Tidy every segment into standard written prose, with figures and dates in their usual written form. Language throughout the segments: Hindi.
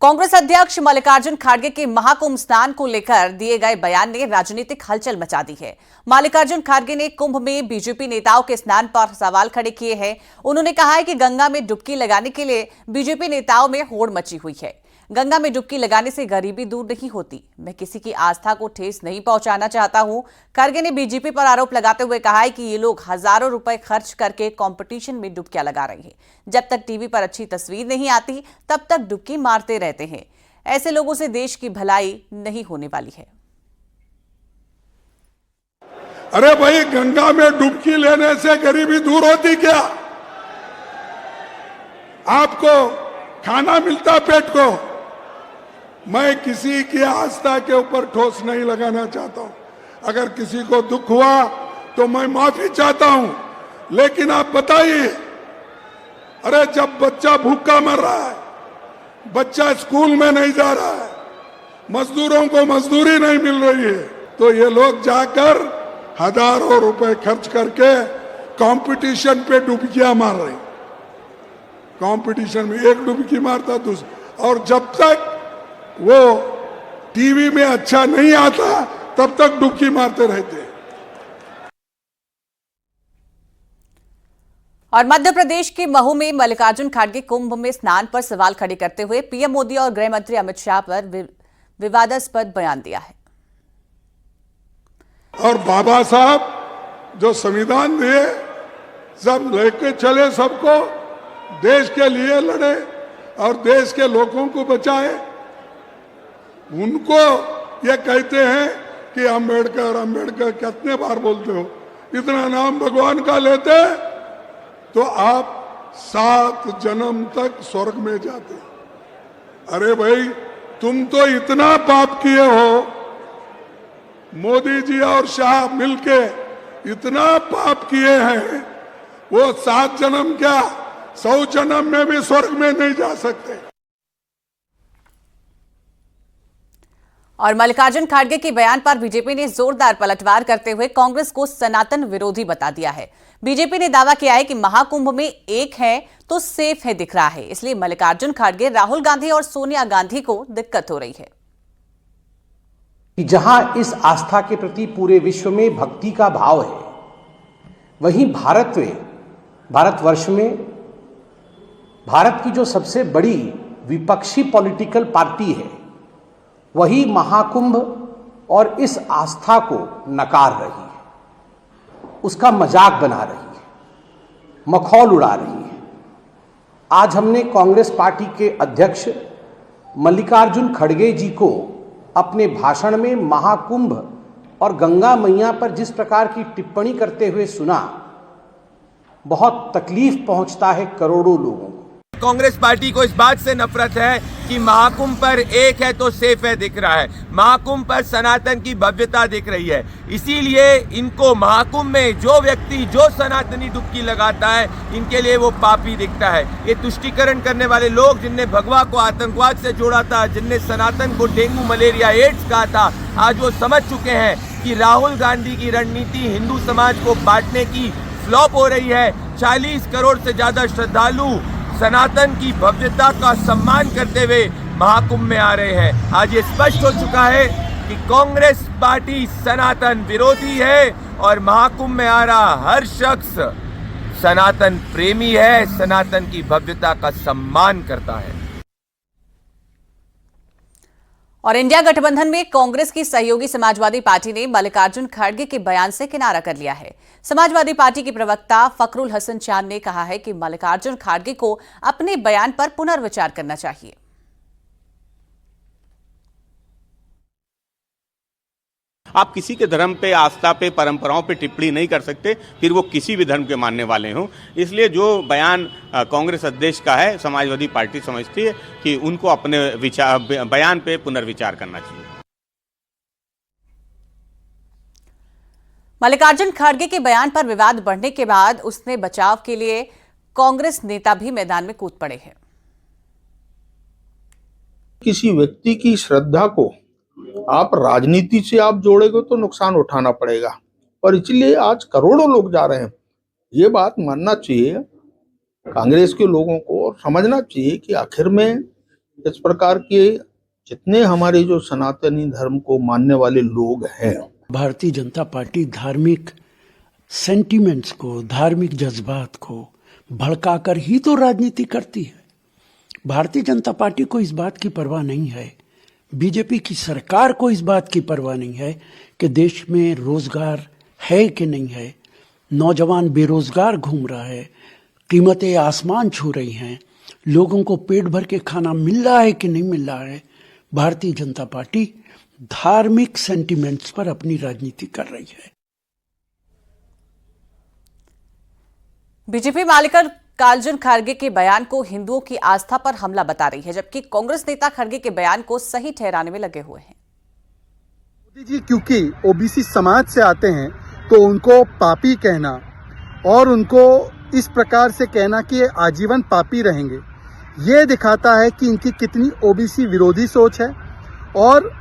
कांग्रेस अध्यक्ष मल्लिकार्जुन खड़गे के महाकुंभ स्नान को लेकर दिए गए बयान ने राजनीतिक हलचल मचा दी है। मल्लिकार्जुन खड़गे ने कुंभ में बीजेपी नेताओं के स्नान पर सवाल खड़े किए हैं। उन्होंने कहा है कि गंगा में डुबकी लगाने के लिए बीजेपी नेताओं में होड़ मची हुई है। गंगा में डुबकी लगाने से गरीबी दूर नहीं होती। मैं किसी की आस्था को ठेस नहीं पहुंचाना चाहता हूं। खड़गे ने बीजेपी पर आरोप लगाते हुए कहा है कि ये लोग हजारों रुपए खर्च करके कंपटीशन में डुबकियां लगा रहे हैं। जब तक टीवी पर अच्छी तस्वीर नहीं आती तब तक डुबकी मारते रहते हैं। ऐसे लोगों से देश की भलाई नहीं होने वाली है। अरे भाई, गंगा में डुबकी लेने से गरीबी दूर होती क्या? आपको खाना मिलता पेट को। मैं किसी की आस्था के ऊपर ठोस नहीं लगाना चाहता हूं। अगर किसी को दुख हुआ तो मैं माफी चाहता हूं, लेकिन आप बताइए, अरे जब बच्चा भूखा मर रहा है, बच्चा स्कूल में नहीं जा रहा है, मजदूरों को मजदूरी नहीं मिल रही है, तो ये लोग जाकर हजारों रुपए खर्च करके कंपटीशन पे डुबकियां मार रहे। कंपटीशन में एक डुबकी मारता दूसरा, और जब तक वो टीवी में अच्छा नहीं आता तब तक डुबकी मारते रहते। और मध्य प्रदेश के महू में मल्लिकार्जुन खड़गे कुंभ में स्नान पर सवाल खड़े करते हुए पीएम मोदी और गृह मंत्री अमित शाह पर विवादास्पद बयान दिया है। और बाबा साहब जो संविधान दिए, सब लेके चले, सबको देश के लिए लड़े और देश के लोगों को बचाए। उनको ये कहते हैं कि अंबेडकर अंबेडकर कितने बार बोलते हो? इतना नाम भगवान का लेते तो आप 7 जन्म तक स्वर्ग में जाते। अरे भाई, तुम तो इतना पाप किए हो, मोदी जी और शाह मिलके इतना पाप किए हैं, वो 7 जन्म क्या 100 जन्म में भी स्वर्ग में नहीं जा सकते। और मल्लिकार्जुन खड़गे के बयान पर बीजेपी ने जोरदार पलटवार करते हुए कांग्रेस को सनातन विरोधी बता दिया है। बीजेपी ने दावा किया है कि महाकुंभ में एक है तो सेफ है दिख रहा है, इसलिए मल्लिकार्जुन खड़गे, राहुल गांधी और सोनिया गांधी को दिक्कत हो रही है। कि जहां इस आस्था के प्रति पूरे विश्व में भक्ति का भाव है, वहीं भारतवर्ष में भारत की जो सबसे बड़ी विपक्षी पॉलिटिकल पार्टी है, वही महाकुंभ और इस आस्था को नकार रही है, उसका मजाक बना रही है, मखौल उड़ा रही है। आज हमने कांग्रेस पार्टी के अध्यक्ष मल्लिकार्जुन खड़गे जी को अपने भाषण में महाकुंभ और गंगा मैया पर जिस प्रकार की टिप्पणी करते हुए सुना, बहुत तकलीफ पहुंचता है करोड़ों लोगों को। कांग्रेस पार्टी को इस बात से नफरत है कि महाकुंभ पर एक है तो सेफ है दिख रहा है, महाकुंभ पर सनातन की भव्यता दिख रही है। इसीलिए इनको महाकुंभ में जो व्यक्ति, जो सनातनी डुबकी लगाता है, इनके लिए वो पापी दिखता है। ये तुष्टीकरण करने वाले लोग, जिनने भगवा को आतंकवाद से जोड़ा था, जिनने सनातन को डेंगू, मलेरिया, एड्स कहा था, आज वो समझ चुके हैं कि राहुल गांधी की रणनीति हिंदू समाज को बांटने की फ्लॉप हो रही है। 40 करोड़ से ज्यादा श्रद्धालु सनातन की भव्यता का सम्मान करते हुए महाकुंभ में आ रहे हैं। आज ये स्पष्ट हो चुका है कि कांग्रेस पार्टी सनातन विरोधी है और महाकुंभ में आ रहा हर शख्स सनातन प्रेमी है, सनातन की भव्यता का सम्मान करता है। और इंडिया गठबंधन में कांग्रेस की सहयोगी समाजवादी पार्टी ने मल्लिकार्जुन खड़गे के बयान से किनारा कर लिया है। समाजवादी पार्टी के प्रवक्ता फखरुल हसन चांद ने कहा है कि मल्लिकार्जुन खड़गे को अपने बयान पर पुनर्विचार करना चाहिए। आप किसी के धर्म पे, आस्था पे, परंपराओं पे टिप्पणी नहीं कर सकते, फिर वो किसी भी धर्म के मानने वाले हों। इसलिए जो बयान कांग्रेस अध्यक्ष का है, समाजवादी पार्टी समझती है कि उनको अपने बयान पे पुनर्विचार करना चाहिए। मल्लिकार्जुन खड़गे के बयान पर विवाद बढ़ने के बाद उसने बचाव के लिए कांग्रेस नेता भी मैदान में कूद पड़े हैं। किसी व्यक्ति की श्रद्धा को आप राजनीति से आप जोड़ेंगे तो नुकसान उठाना पड़ेगा, और इसलिए आज करोड़ों लोग जा रहे हैं। ये बात मानना चाहिए कांग्रेस के लोगों को, और समझना चाहिए कि आखिर में इस प्रकार के जितने हमारे जो सनातनी धर्म को मानने वाले लोग हैं, भारतीय जनता पार्टी धार्मिक सेंटिमेंट्स को, धार्मिक जज्बात को भड़काकर ही तो राजनीति करती है। भारतीय जनता पार्टी को इस बात की परवाह नहीं है, बीजेपी की सरकार को इस बात की परवाह नहीं है कि देश में रोजगार है कि नहीं है, नौजवान बेरोजगार घूम रहा है, कीमतें आसमान छू रही हैं, लोगों को पेट भर के खाना मिल रहा है कि नहीं मिल रहा है। भारतीय जनता पार्टी धार्मिक सेंटिमेंट्स पर अपनी राजनीति कर रही है। बीजेपी मल्लिकार्जुन खड़गे के बयान को हिंदुओं की आस्था पर हमला बता रही है, जबकि कांग्रेस नेता खड़गे के बयान को सही ठहराने में लगे हुए हैं। मोदी जी क्योंकि ओबीसी समाज से आते हैं तो उनको पापी कहना और उनको इस प्रकार से कहना कि ये आजीवन पापी रहेंगे, ये दिखाता है कि इनकी कितनी ओबीसी विरोधी सोच है। और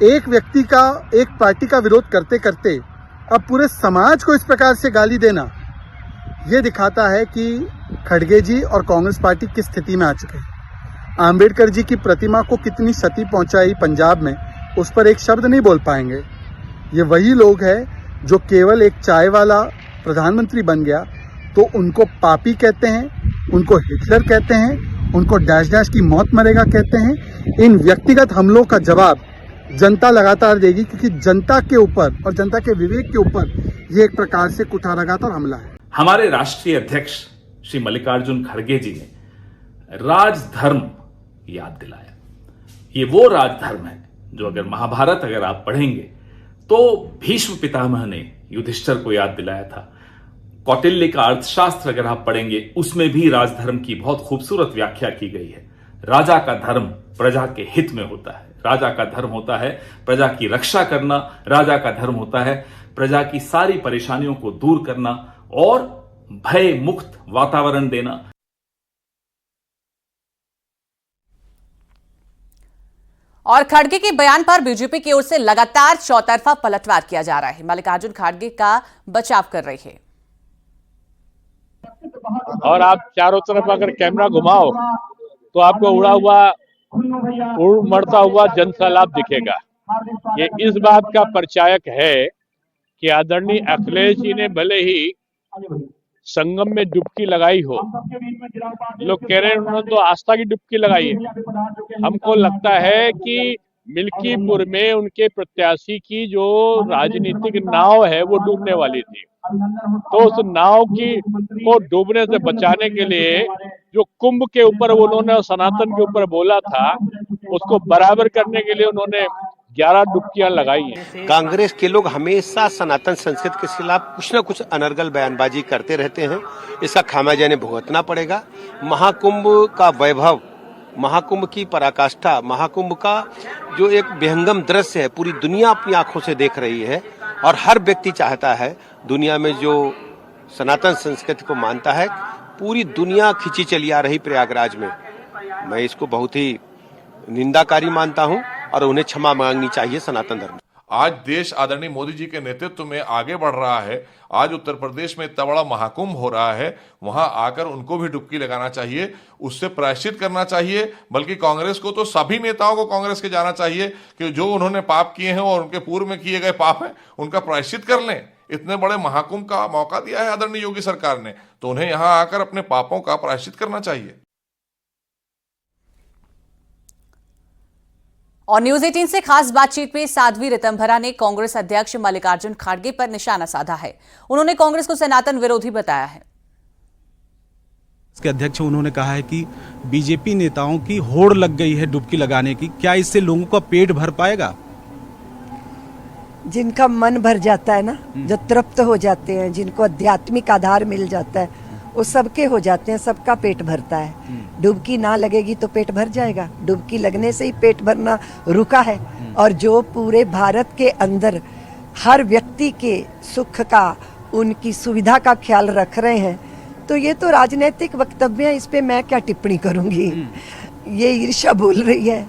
एक व्यक्ति का, एक पार्टी का विरोध करते करते अब पूरे समाज को इस प्रकार से गाली देना, ये दिखाता है कि खड़गे जी और कांग्रेस पार्टी किस स्थिति में आ चुके हैं। आम्बेडकर जी की प्रतिमा को कितनी क्षति पहुंचाई पंजाब में, उस पर एक शब्द नहीं बोल पाएंगे। ये वही लोग हैं जो केवल एक चाय वाला प्रधानमंत्री बन गया तो उनको पापी कहते हैं, उनको हिटलर कहते हैं, उनको डैश डैश की मौत मरेगा कहते हैं। इन व्यक्तिगत हमलों का जवाब जनता लगातार देगी, क्योंकि जनता के ऊपर और जनता के विवेक के ऊपर ये एक प्रकार से कुठाराघात और हमला है। हमारे राष्ट्रीय अध्यक्ष श्री मल्लिकार्जुन खड़गे जी ने राजधर्म याद दिलाया। ये वो राजधर्म है जो अगर महाभारत अगर आप पढ़ेंगे तो भीष्म पितामह ने युधिष्ठिर को याद दिलाया था। कौटिल्य का अर्थशास्त्र अगर आप पढ़ेंगे उसमें भी राजधर्म की बहुत खूबसूरत व्याख्या की गई है। राजा का धर्म प्रजा के हित में होता है, राजा का धर्म होता है प्रजा की रक्षा करना, राजा का धर्म होता है प्रजा की सारी परेशानियों को दूर करना और भय मुक्त वातावरण देना। और खड़गे के बयान पर बीजेपी की ओर से लगातार चौतरफा पलटवार किया जा रहा है। मल्लिकार्जुन खड़गे का बचाव कर रही है। और आप चारों तरफ अगर कैमरा घुमाओ तो आपको उड़ता हुआ जनसैलाब दिखेगा। ये इस बात का परिचायक है कि आदरणीय अखिलेश जी ने भले ही संगम में डुबकी लगाई हो, लोग कह रहे हैं उन्होंने तो आस्था की डुबकी लगाई है। हमको लगता है कि मिल्कीपुर में उनके प्रत्याशी की जो राजनीतिक नाव है वो डूबने वाली थी, तो उस नाव को डूबने से बचाने के लिए जो कुंभ के ऊपर उन्होंने सनातन के ऊपर बोला था, उसको बराबर करने के लिए उन्होंने 11 डुबकियां लगाई हैं। कांग्रेस के लोग हमेशा सनातन संस्कृति के खिलाफ कुछ न कुछ अनर्गल बयानबाजी करते रहते हैं। इसका खामियाजा इन्हें भुगतना पड़ेगा। महाकुंभ का वैभव, महाकुंभ की पराकाष्ठा, महाकुंभ का जो एक विहंगम दृश्य है पूरी दुनिया अपनी आंखों से देख रही है और हर व्यक्ति चाहता है, दुनिया में जो सनातन संस्कृति को मानता है, पूरी दुनिया खिंची चली आ रही प्रयागराज में। मैं इसको बहुत ही निंदाकारी मानता हूं और उन्हें क्षमा मांगनी चाहिए सनातन धर्म। आज देश आदरणीय मोदी जी के नेतृत्व में आगे बढ़ रहा है। आज उत्तर प्रदेश में इतना बड़ा महाकुंभ हो रहा है, वहां आकर उनको भी डुबकी लगाना चाहिए, उससे प्रायश्चित करना चाहिए। बल्कि कांग्रेस को तो सभी नेताओं को कांग्रेस के जाना चाहिए कि जो उन्होंने पाप किए हैं और उनके पूर्व में किए गए पाप हैं उनका प्रायश्चित कर लें। इतने बड़े महाकुंभ का मौका दिया है आदरणीय योगी सरकार ने, तो उन्हें यहां आकर अपने पापों का प्रायश्चित करना चाहिए। और न्यूज 18 से खास बातचीत में साध्वी ऋतंभरा ने कांग्रेस अध्यक्ष मल्लिकार्जुन खड़गे पर निशाना साधा है। उन्होंने कांग्रेस को सनातन विरोधी बताया है। इसके अध्यक्ष उन्होंने कहा है कि बीजेपी नेताओं की होड़ लग गई है डुबकी लगाने की, क्या इससे लोगों का पेट भर पाएगा? जिनका मन भर जाता है ना, जो तृप्त हो जाते हैं, जिनको आध्यात्मिक आधार मिल जाता है, वो सबके हो जाते हैं, सबका पेट भरता है। डुबकी ना लगेगी तो पेट भर जाएगा। डुबकी लगने से ही पेट भरना रुका है। और जो पूरे भारत के अंदर हर व्यक्ति के सुख का, उनकी सुविधा का ख्याल रख रहे हैं, तो ये तो राजनीतिक वक्तव्य है, इस पे मैं क्या टिप्पणी करूंगी। ये ईर्ष्या बोल रही है।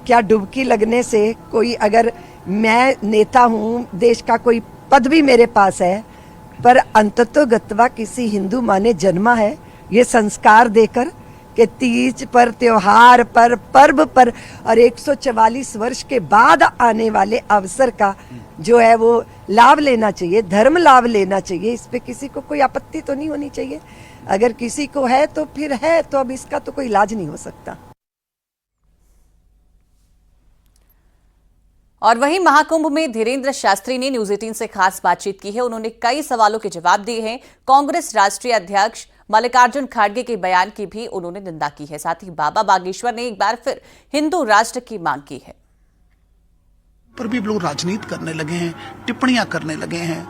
क्या डुबकी लगने से कोई, अगर मैं नेता हूँ, देश का कोई पद भी मेरे पास है, पर अंततोगत्वा किसी हिंदू माँ ने जन्मा है ये संस्कार देकर कि तीज पर, त्योहार पर, पर्व पर और 144 वर्ष के बाद आने वाले अवसर का जो है वो लाभ लेना चाहिए, धर्म लाभ लेना चाहिए। इस पे किसी को कोई आपत्ति तो नहीं होनी चाहिए। अगर किसी को है तो फिर है, तो अब इसका तो कोई इलाज नहीं हो सकता। और वहीं महाकुंभ में धीरेन्द्र शास्त्री ने न्यूज 18 से खास बातचीत की है। उन्होंने कई सवालों के जवाब दिए हैं। कांग्रेस राष्ट्रीय अध्यक्ष मल्लिकार्जुन खड़गे के बयान की भी उन्होंने निंदा की है। साथ ही बाबा बागेश्वर ने एक बार फिर हिंदू राष्ट्र की मांग की है। पर भी लोग राजनीति करने लगे हैं, टिप्पणियां करने लगे हैं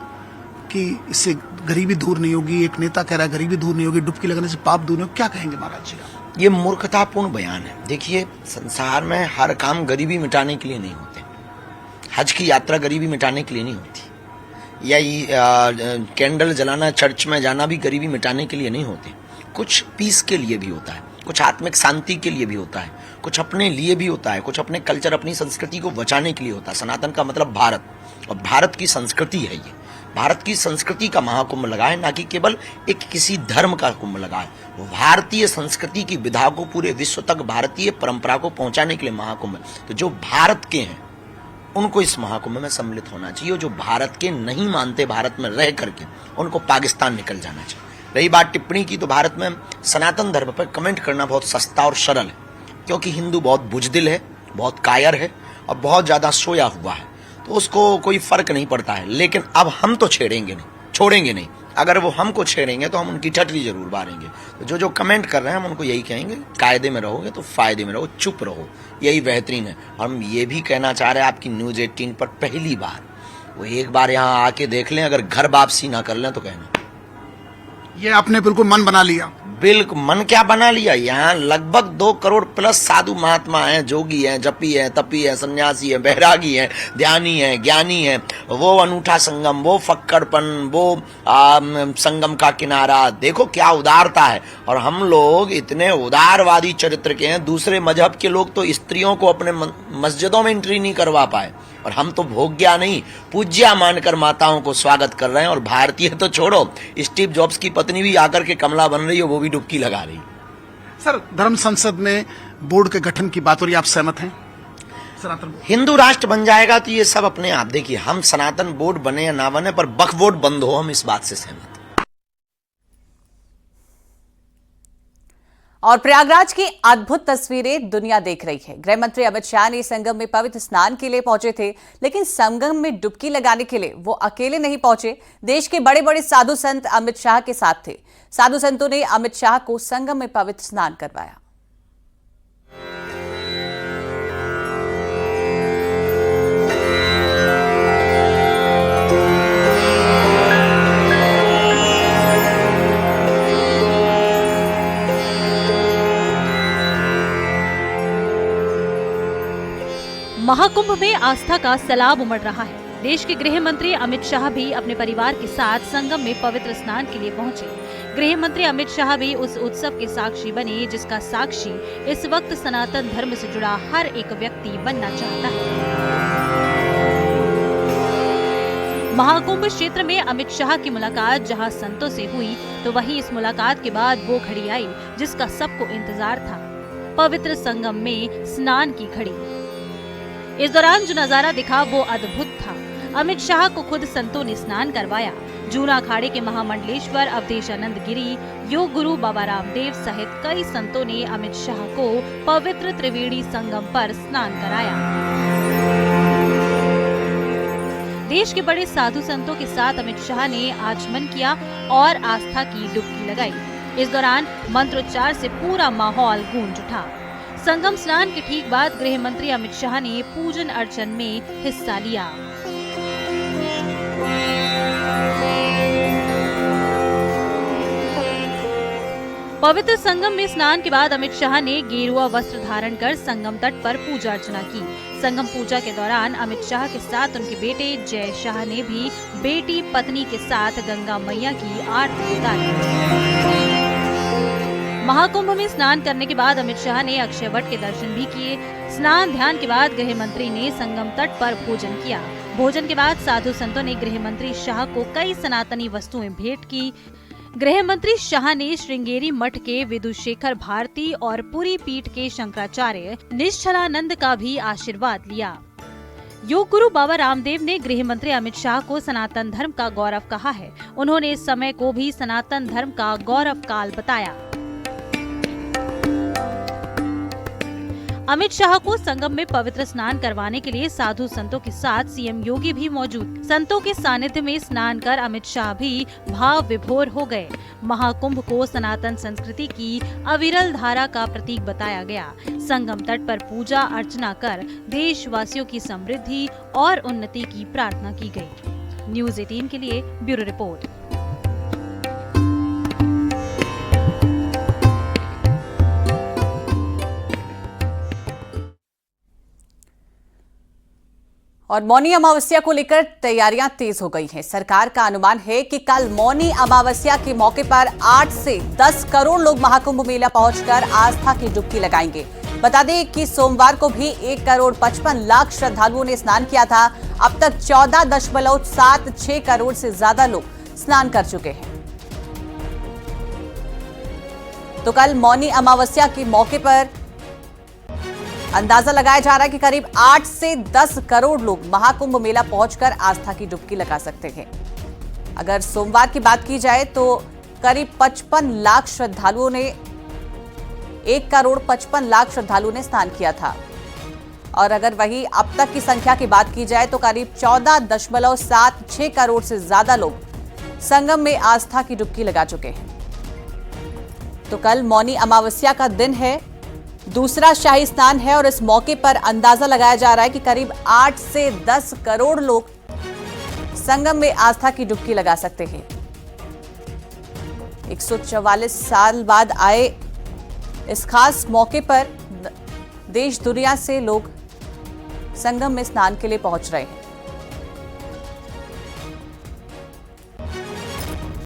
कि इससे गरीबी दूर नहीं होगी। एक नेता कह रहा है गरीबी दूर नहीं होगी, डुबकी लगाने से पाप दूर नहीं होगी। क्या कहेंगे महाराज जी आप? ये मूर्खतापूर्ण बयान है। देखिए, संसार में हर काम गरीबी मिटाने के लिए नहीं होते। हज की यात्रा गरीबी मिटाने के लिए नहीं होती, या कैंडल जलाना, चर्च में जाना भी गरीबी मिटाने के लिए नहीं होते। कुछ पीस के लिए भी होता है, कुछ आत्मिक शांति के लिए भी होता है, कुछ अपने लिए भी होता है, कुछ अपने कल्चर, अपनी संस्कृति को बचाने के लिए होता है। सनातन का मतलब भारत, और भारत की संस्कृति है ये। भारत की संस्कृति का महाकुंभ लगा है, ना कि केवल एक किसी धर्म का कुंभ लगा है। भारतीय संस्कृति की विधा को पूरे विश्व तक, भारतीय परंपरा को पहुंचाने के लिए महाकुंभ है। तो जो भारत के हैं उनको इस महाकुंभ में सम्मिलित होना चाहिए, और जो भारत के नहीं मानते, भारत में रह करके, उनको पाकिस्तान निकल जाना चाहिए। रही बात टिप्पणी की, तो भारत में सनातन धर्म पर कमेंट करना बहुत सस्ता और सरल है, क्योंकि हिंदू बहुत बुजदिल है, बहुत कायर है और बहुत ज्यादा सोया हुआ है, तो उसको कोई फर्क नहीं पड़ता है। लेकिन अब हम तो छेड़ेंगे नहीं, छोड़ेंगे नहीं। अगर वो हमको छेड़ेंगे तो हम उनकी टटरी जरूर बारेंगे। तो जो कमेंट कर रहे हैं हम उनको यही कहेंगे, कायदे में रहोगे तो फायदे में रहो, चुप रहो, यही बेहतरीन है। और हम ये भी कहना चाह रहे हैं आपकी न्यूज 18 पर पहली बार, वो एक बार यहाँ आके देख लें, अगर घर वापसी ना कर लें तो कहना। ये आपने बिल्कुल मन बना लिया। बिल्कुल मन क्या बना लिया, यहाँ लगभग 2 करोड़ प्लस साधु महात्मा हैं, जोगी हैं, जपी हैं, तपी हैं, सन्यासी हैं, बैरागी हैं, ध्यानी हैं, ज्ञानी हैं। वो अनूठा संगम, वो फक्कड़पन, वो संगम का किनारा, देखो क्या उदारता है। और हम लोग इतने उदारवादी चरित्र के हैं, दूसरे मजहब के लोग तो स्त्रियों को अपने मस्जिदों में एंट्री नहीं करवा पाए, और हम तो भोग्या नहीं पूज्या मानकर माताओं को स्वागत कर रहे हैं। और भारतीय तो छोड़ो, स्टीव जॉब्स की पत्नी भी आकर के कमला बन रही है, वो भी डुबकी लगा रही। सर, धर्म संसद में बोर्ड के गठन की बात हो रही है, आप सहमत हैं? सनातन हिंदू राष्ट्र बन जाएगा तो ये सब अपने आप, देखिए हम सनातन बोर्ड बने या ना बने, पर बक बोर्ड बंद हो, हम इस बात से सहमत। और प्रयागराज की अद्भुत तस्वीरें दुनिया देख रही है। गृह मंत्री अमित शाह ने संगम में पवित्र स्नान के लिए पहुंचे थे, लेकिन संगम में डुबकी लगाने के लिए वो अकेले नहीं पहुंचे। देश के बड़े बड़े साधु संत अमित शाह के साथ थे। साधु संतों ने अमित शाह को संगम में पवित्र स्नान करवाया। महाकुंभ में आस्था का सैलाब उमड़ रहा है। देश के गृह मंत्री अमित शाह भी अपने परिवार के साथ संगम में पवित्र स्नान के लिए पहुंचे। गृह मंत्री अमित शाह भी उस उत्सव के साक्षी बने, जिसका साक्षी इस वक्त सनातन धर्म से जुड़ा हर एक व्यक्ति बनना चाहता है। महाकुंभ क्षेत्र में अमित शाह की मुलाकात जहां संतों से हुई, तो वहीं इस मुलाकात के बाद वो घड़ी आई जिसका सबको इंतजार था, पवित्र संगम में स्नान की घड़ी। इस दौरान जो नजारा दिखा वो अद्भुत था। अमित शाह को खुद संतों ने स्नान करवाया। जूना अखाड़े के महामंडलेश्वर अवधेशानंद गिरी, योग गुरु बाबा रामदेव सहित कई संतों ने अमित शाह को पवित्र त्रिवेणी संगम पर स्नान कराया। देश के बड़े साधु संतों के साथ अमित शाह ने आचमन किया और आस्था की डुबकी लगाई। इस दौरान मंत्रोच्चार से पूरा माहौल गूंज उठा। संगम स्नान के ठीक बाद गृह मंत्री अमित शाह ने पूजन अर्चन में हिस्सा लिया। पवित्र संगम में स्नान के बाद अमित शाह ने गेरुआ वस्त्र धारण कर संगम तट पर पूजा अर्चना की। संगम पूजा के दौरान अमित शाह के साथ उनके बेटे जय शाह ने भी बेटी पत्नी के साथ गंगा मैया की आरती उतारी। महाकुंभ में स्नान करने के बाद अमित शाह ने अक्षय वट के दर्शन भी किए। स्नान ध्यान के बाद गृह मंत्री ने संगम तट पर भोजन किया। भोजन के बाद साधु संतों ने गृह मंत्री शाह को कई सनातनी वस्तुएं भेंट की। गृह मंत्री शाह ने श्रृंगेरी मठ के विदुशेखर भारती और पुरी पीठ के शंकराचार्य निश्चलानंद का भी आशीर्वाद लिया। योग गुरु बाबा रामदेव ने गृह मंत्री अमित शाह को सनातन धर्म का गौरव कहा है। उन्होंने इस समय को भी सनातन धर्म का गौरव काल बताया। अमित शाह को संगम में पवित्र स्नान करवाने के लिए साधु संतों के साथ सीएम योगी भी मौजूद। संतों के सानिध्य में स्नान कर अमित शाह भी भाव विभोर हो गए। महाकुंभ को सनातन संस्कृति की अविरल धारा का प्रतीक बताया गया। संगम तट पर पूजा अर्चना कर देशवासियों की समृद्धि और उन्नति की प्रार्थना की गई। न्यूज़ 18 के लिए ब्यूरो रिपोर्ट। और मौनी अमावस्या को लेकर तैयारियां तेज हो गई हैं। सरकार का अनुमान है कि कल मौनी अमावस्या के मौके पर 8 से 10 करोड़ लोग महाकुंभ मेला पहुंचकर आस्था की डुबकी लगाएंगे। बता दें कि सोमवार को भी 1,55,00,000 श्रद्धालुओं ने स्नान किया था। अब तक 14.76 करोड़ से ज्यादा लोग स्नान कर चुके हैं। तो कल मौनी अमावस्या के मौके पर अंदाजा लगाया जा रहा है कि करीब 8 से 10 करोड़ लोग महाकुंभ मेला पहुंचकर आस्था की डुबकी लगा सकते हैं। अगर सोमवार की बात की जाए तो करीब 55 लाख श्रद्धालुओं ने 1,55,00,000 श्रद्धालुओं ने स्नान किया था। और अगर वही अब तक की संख्या की बात की जाए तो करीब 14.76 करोड़ से ज्यादा लोग संगम में आस्था की डुबकी लगा चुके हैं। तो कल मौनी अमावस्या का दिन है, दूसरा शाही स्नान है और इस मौके पर अंदाजा लगाया जा रहा है कि करीब 8 से 10 करोड़ लोग संगम में आस्था की डुबकी लगा सकते हैं। 144 साल बाद आए इस खास मौके पर देश दुनिया से लोग संगम में स्नान के लिए पहुंच रहे हैं।